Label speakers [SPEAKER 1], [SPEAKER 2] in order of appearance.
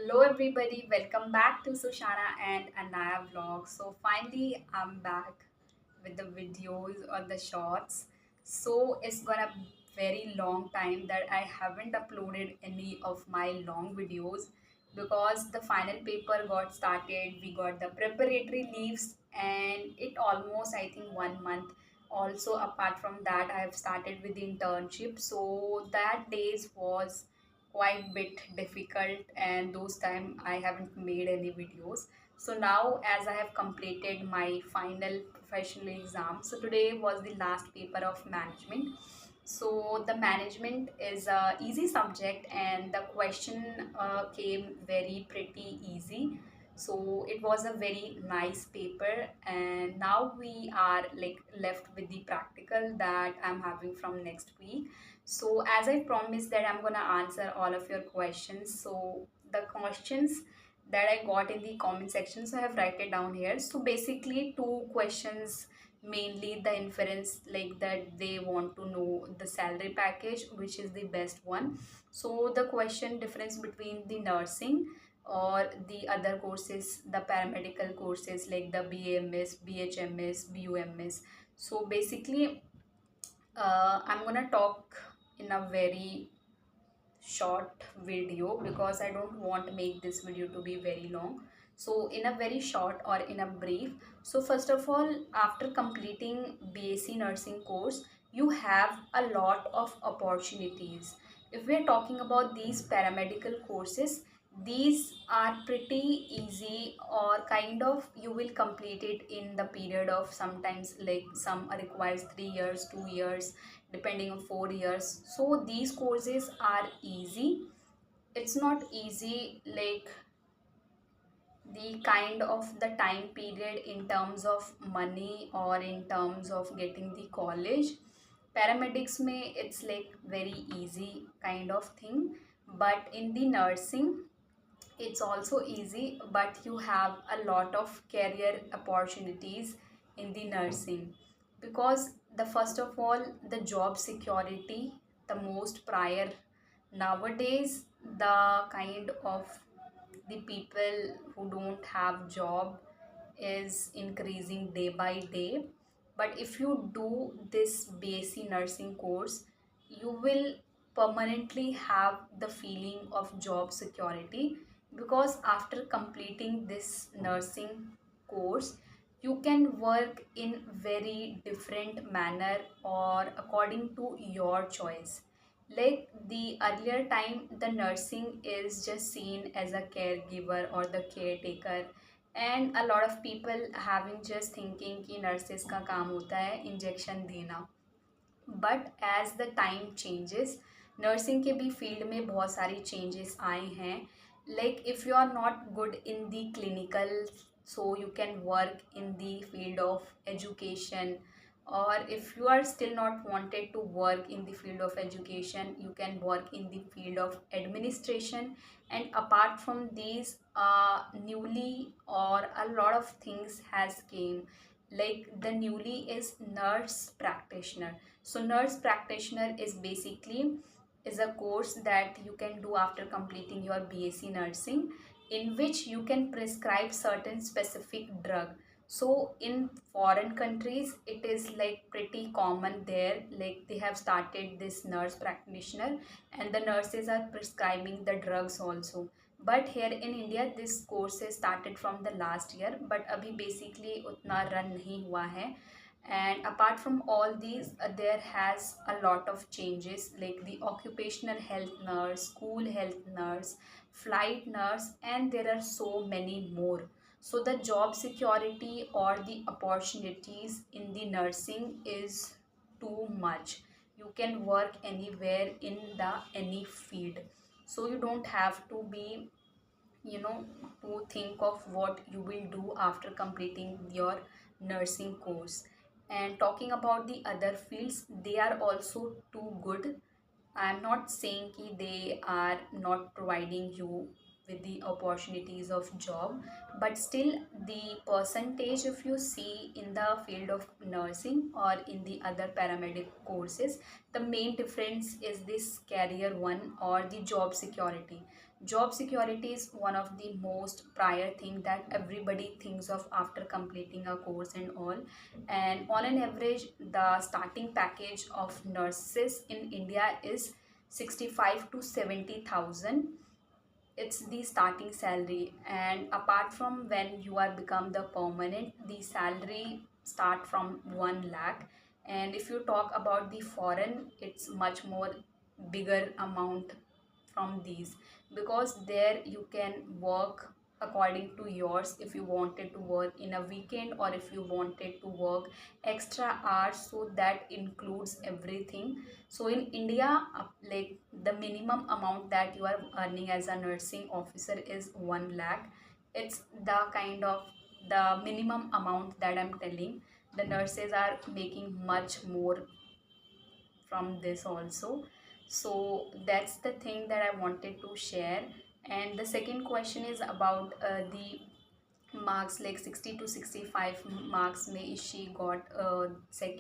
[SPEAKER 1] Hello everybody, welcome back to Sushana and Anaya vlog. So finally I'm back with the videos or the shorts. So it's gonna very long time that I haven't uploaded any of my long videos because the final paper got started, we got the preparatory leaves and it almost I think 1 month. Also apart from that I have started with the internship. So that days was quite bit difficult and those time I haven't made any videos. So now as I have completed my final professional exam, so today was the last paper of management. So the management is a easy subject and the question came very pretty easy. So it was a very nice paper and now we are like left with the practical that I'm having from next week. So as I promised that I'm gonna answer all of your questions. So the questions that I got in the comment section, so I have write it down here. So basically two questions, mainly the inference like that they want to know the salary package which is the best one. So the question difference between the nursing or the other courses, the paramedical courses like the BAMS, BHMS, BUMS. So basically I'm gonna talk in a very short video because I don't want to make this video to be very long. So in a very short or in a brief, so first of all, after completing BSc nursing course, you have a lot of opportunities. If we are talking about these paramedical courses, these are pretty easy or kind of you will complete it in the period of sometimes like some requires 3 years, 2 years, depending on 4 years. So these courses are easy. It's not easy like the kind of the time period in terms of money or in terms of getting the college. Paramedics may it's like very easy kind of thing, but in the nursing it's also easy, but you have a lot of career opportunities in the nursing because the first of all the job security the most prior nowadays. The kind of the people who don't have job is increasing day by day. But if you do this BSc nursing course, you will permanently have the feeling of job security because after completing this nursing course, you can work in very different manner or according to your choice. Like the earlier time the nursing is just seen as a caregiver or the caretaker, and a lot of people having just thinking कि nurses का काम होता है injection देना. But as the time changes nursing के भी field में बहुत सारी चेंजेस आए हैं. Like if you are not good in the clinical, so you can work in the field of education, or if you are still not wanted to work in the field of education, you can work in the field of administration. And apart from these, newly or a lot of things has came, like the newly is nurse practitioner. So nurse practitioner is basically is a course that you can do after completing your BSc nursing, in which you can prescribe certain specific drug. So in foreign countries it is like pretty common there, like they have started this nurse practitioner and the nurses are prescribing the drugs also. But here in India this course is started from the last year, but abhi basically utna run nahi hua hai. And apart from all these, there has a lot of changes like the occupational health nurse, school health nurse, flight nurse, and there are so many more. So the job security or the opportunities in the nursing is too much. You can work anywhere in the any field, so you don't have to be, you know, to think of what you will do after completing your nursing course. And talking about the other fields, they are also too good. I am not saying ki they are not providing you with the opportunities of job, but still the percentage if you see in the field of nursing or in the other paramedic courses, the main difference is this career one or the job security. Job security is one of the most prior thing that everybody thinks of after completing a course and all. And on an average, the starting package of nurses in India is 65 to 70,000. It's the starting salary, and apart from when you are become the permanent, the salary start from 1 lakh. And if you talk about the foreign, it's much more bigger amount from these, because there you can work according to yours, if you wanted to work in a weekend or if you wanted to work extra hours, so that includes everything. So in India, like the minimum amount that you are earning as a nursing officer is 1 lakh. It's the kind of the minimum amount that I'm telling. The nurses are making much more from this also. So that's the thing that I wanted to share. And the second question is about the marks, like 60 to 65 marks may she got second